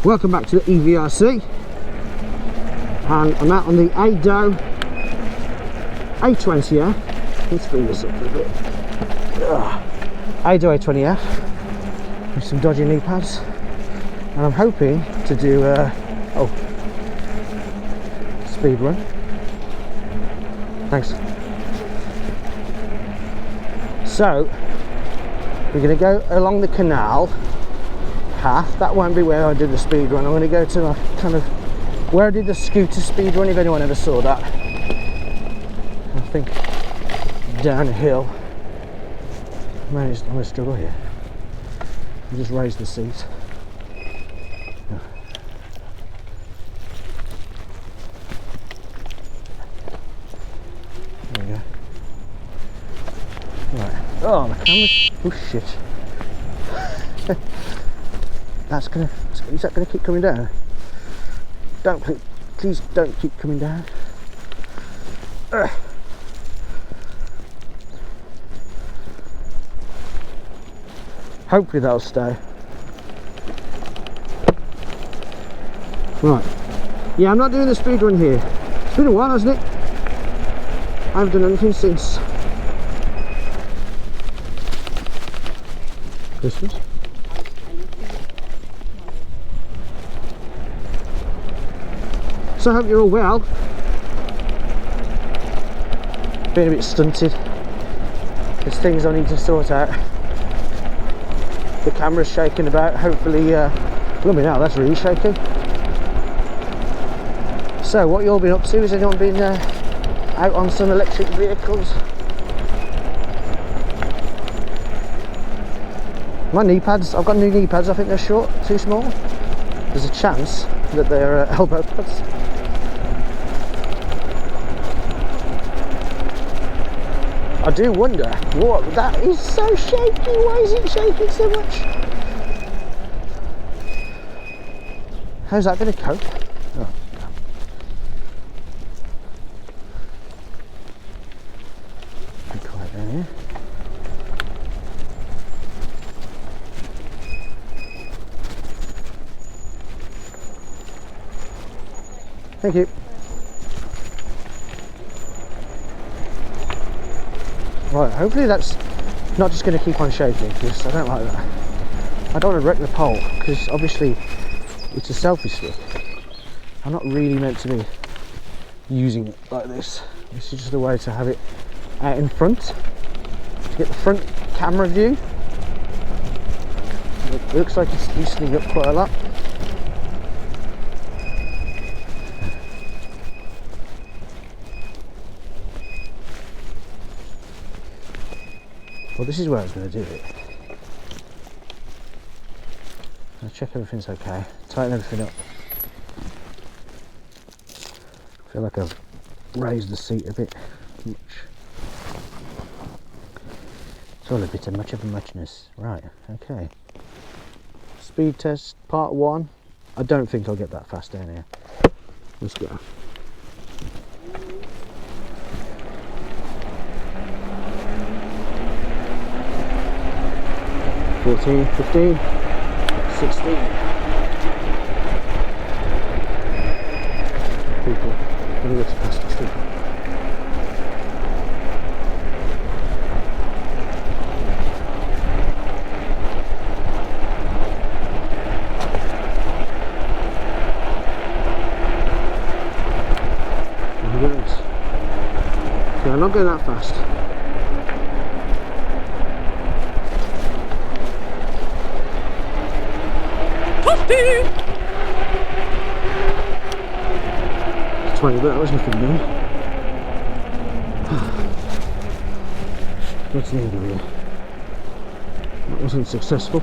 Welcome back to the e-VRC, and I'm out on the Ado A20F. Let's bring this up a bit. Ado A20F with some dodgy knee pads, and I'm hoping to do a speed run. Thanks. So we're going to go along the canal path. That won't be where I did the speed run. I'm going to go to kind of where I did the scooter speed run, if anyone ever saw that. I think down a hill. Man, I'm going to struggle here. I'll just raise the seat. There we go. Right. Oh, the camera's... Oh shit. Is that gonna keep coming down? Please don't keep coming down. Hopefully that'll stay. Right. Yeah, I'm not doing the speed run here. It's been a while, hasn't it? I haven't done anything since Christmas. So I hope you're all well. Been a bit stunted. There's things I need to sort out. The camera's shaking about. Hopefully, look me now, that's really shaking. So what you all been up to? Has anyone been out on some electric vehicles? My knee pads, I've got new knee pads. I think they're short, too small. There's a chance that they're elbow pads. I do wonder what that is. So shaky. Why is it shaking so much? How's that going to cope? Oh, damn. Be quiet down here. Thank you. Right, hopefully that's not just going to keep on shaking, because I don't like that. I don't want to wreck the pole, because obviously it's a selfie stick. I'm not really meant to be using it like this. This is just a way to have it out in front, to get the front camera view. It looks like it's loosening up quite a lot. Well, this is where I was going to do it. I'll check everything's okay, tighten everything up. I feel like I've raised the seat a bit much. It's all a bit much of a muchness. Right, okay. Speed test part 1. I don't think I'll get that fast down here. Let's go. 14, 15, 16 people. I'm going to go to past the street. Okay, I'm not going that fast. It's 20, but that was nothing new. What's the end of here? That wasn't successful.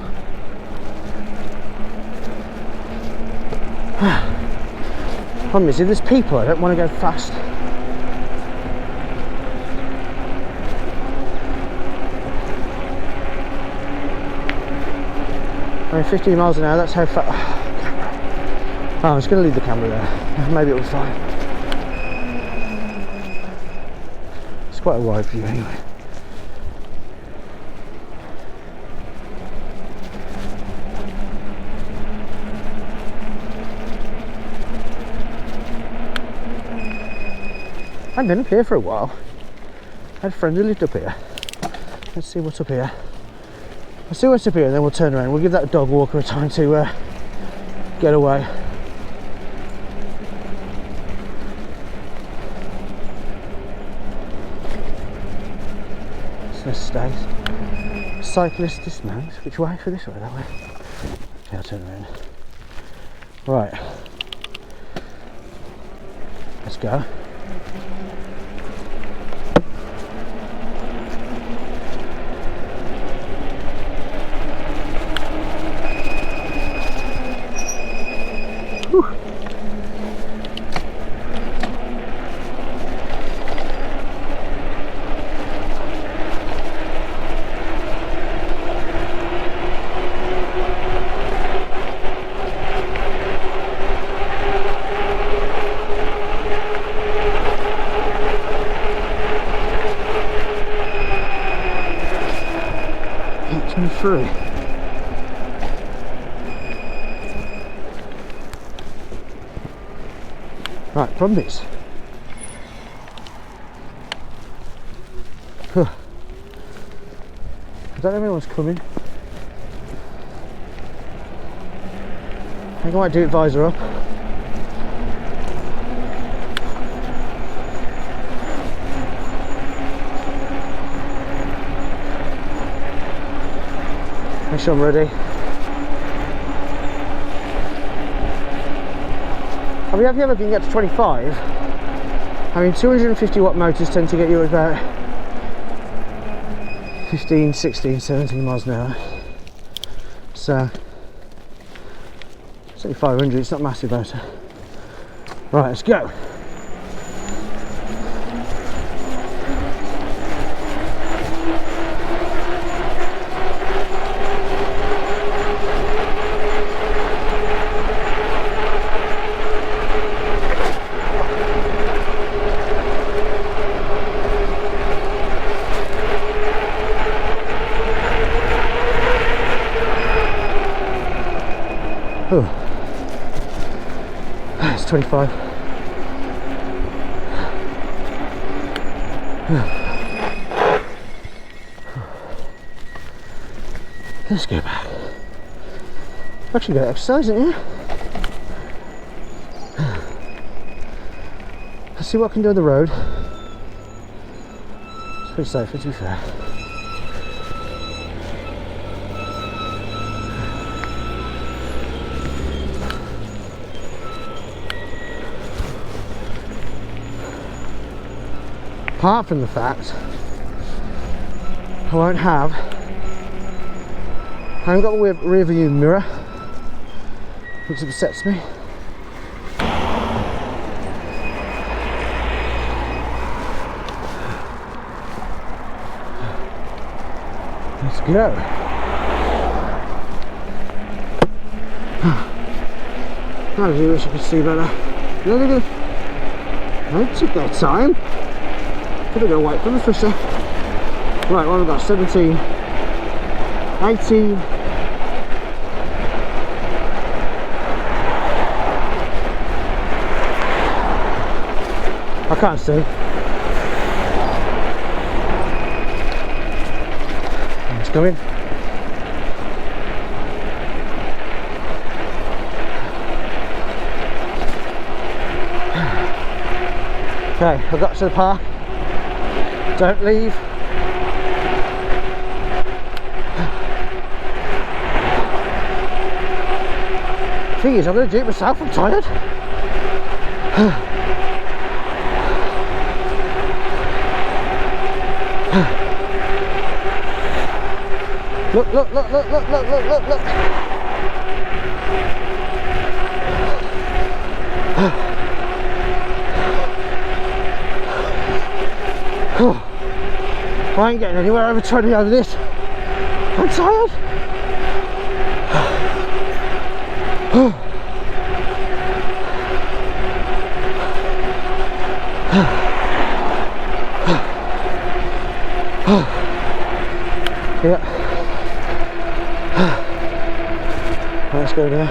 Problem is, if there's people, I don't want to go fast. I mean, 15 miles an hour, that's how fast. Oh, I'm just going to leave the camera there. Maybe it'll be fine. It's quite a wide view anyway. I've been up here for a while. I had a friend who lived up here. Let's see what's up here. Let's see what's up here and then we'll turn around. We'll give that dog walker a time to get away. It's an estate. Cyclist dismount. Which way? For this way, that way? Okay, I'll turn around. Right. Let's go. Whew. Through. Right, problem is, I don't know if anyone's coming. I think I might do it visor up. Make sure I'm ready. I mean, have you ever been get to 25? I mean, 250 watt motors tend to get you about 15, 16, 17 miles an hour. So, it's only 500, it's not massive motor. Right, let's go. Oh, it's 25. Let's go back. Actually, got exercise, isn't you? Let's see what I can do on the road. It's pretty safe, to be fair. Apart from the fact I won't have, I haven't got the rear view mirror, which upsets me. Let's go. I really wish I could see better. Look, I took their time. Could have gone wait for the fisher. Right, what have we got? 17, 18. I can't see. It's going. Okay, I've got to the park. Don't leave. Thing is, I'm going to do it myself, I'm tired. Look, look, look, look, look, look, look, look, look. I ain't getting anywhere over 20 over this. I'm tired. Yeah. Let's go now.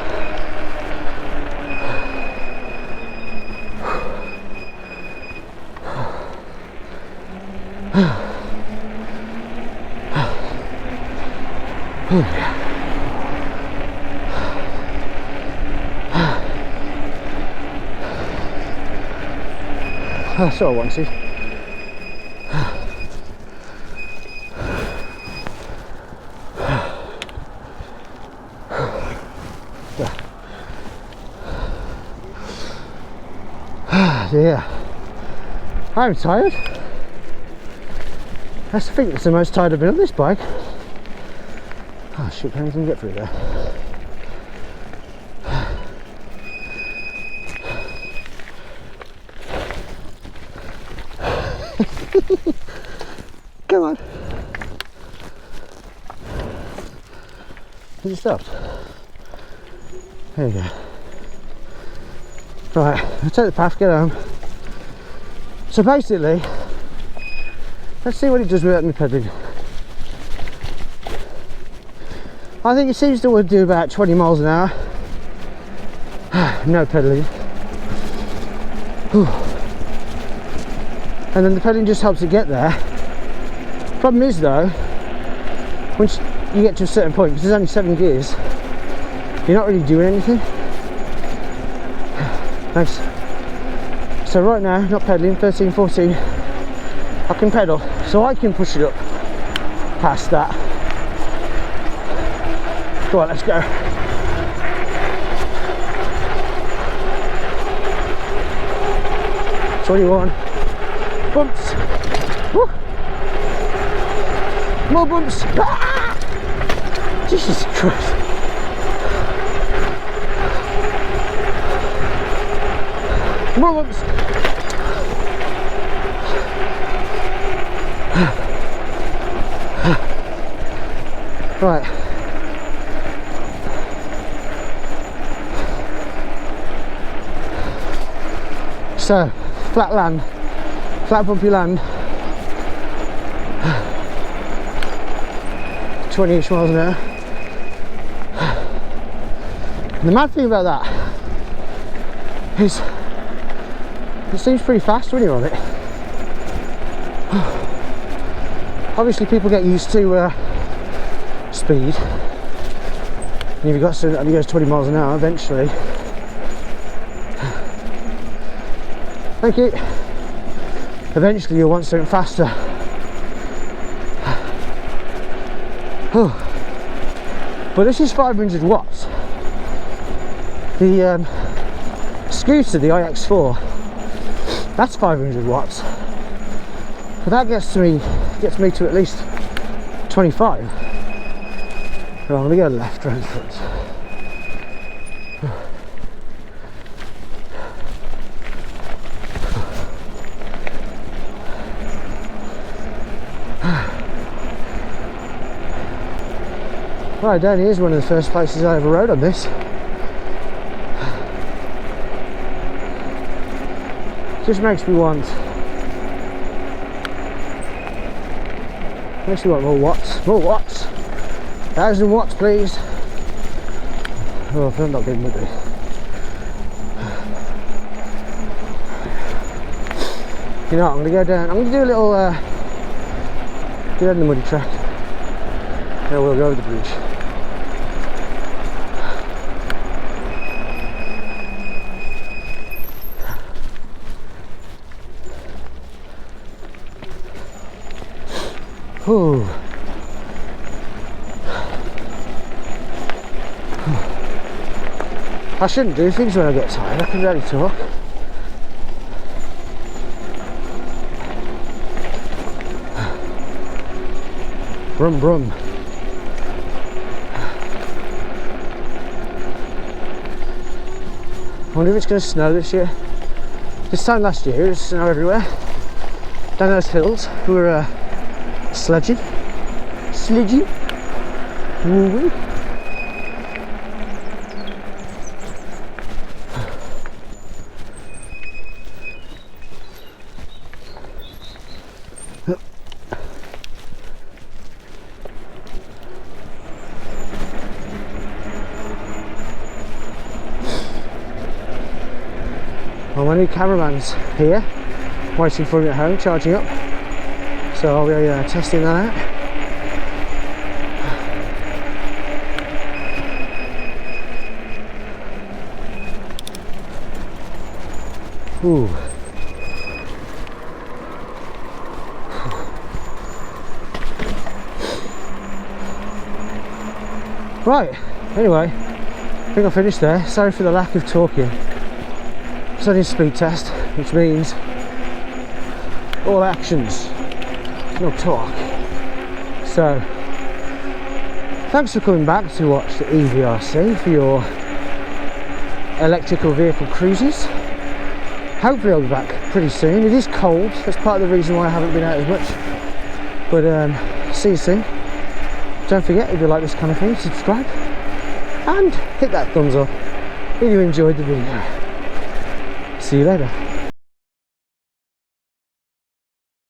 That's what I wanted. Yeah, I'm tired. I think it's the most tired I've been on this bike. Oh shit, can't even get through there. Come on. Has it stopped? There you go. Right, I'll take the path, get home. So basically, let's see what it does without me pedalling. I think it seems to do about 20 miles an hour. No pedalling. And then the pedaling just helps it get there. Problem is though, once you get to a certain point, because there's only 7 gears, you're not really doing anything. Thanks. So right now, not pedaling, 13, 14, I can pedal, so I can push it up past that. Go on, let's go. "21 bumps." Woo. More bumps. Ah! Jesus Christ. More bumps. Right. So, flat land, flat bumpy land, 20-ish miles an hour. And the mad thing about that is it seems pretty fast when you're on it. Obviously people get used to speed, and if you've got something that only goes 20 miles an hour, eventually, thank you, eventually you'll want something faster. But this is 500 watts. The scooter, the iX4, that's 500 watts. But that gets me to at least 25. So I'm going to go left round front. Right, down here is one of the first places I ever rode on this. Just makes me want more watts. More watts. 1,000 watts, please. Oh, I'm not getting muddy. You know what, I'm going to go down. I'm going to do a little go down the muddy track. Then we'll go over the bridge. Ooh. I shouldn't do things when I get tired, I can barely talk. Brum brum. I wonder if it's going to snow this year. This time last year it was snow everywhere. Down those hills we were sledging. Woo-wee. Well, my new cameraman's here, waiting for me at home, charging up. So I'll be testing that out. Ooh. Right, anyway, I think I finished there. Sorry for the lack of talking. It's only a speed test, which means all actions, no talk. So, thanks for coming back to watch the e-VRC for your electrical vehicle cruises. Hopefully I'll be back pretty soon. It is cold, that's part of the reason why I haven't been out as much. But see you soon. Don't forget, if you like this kind of thing, subscribe and hit that thumbs up if you enjoyed the video. See you later.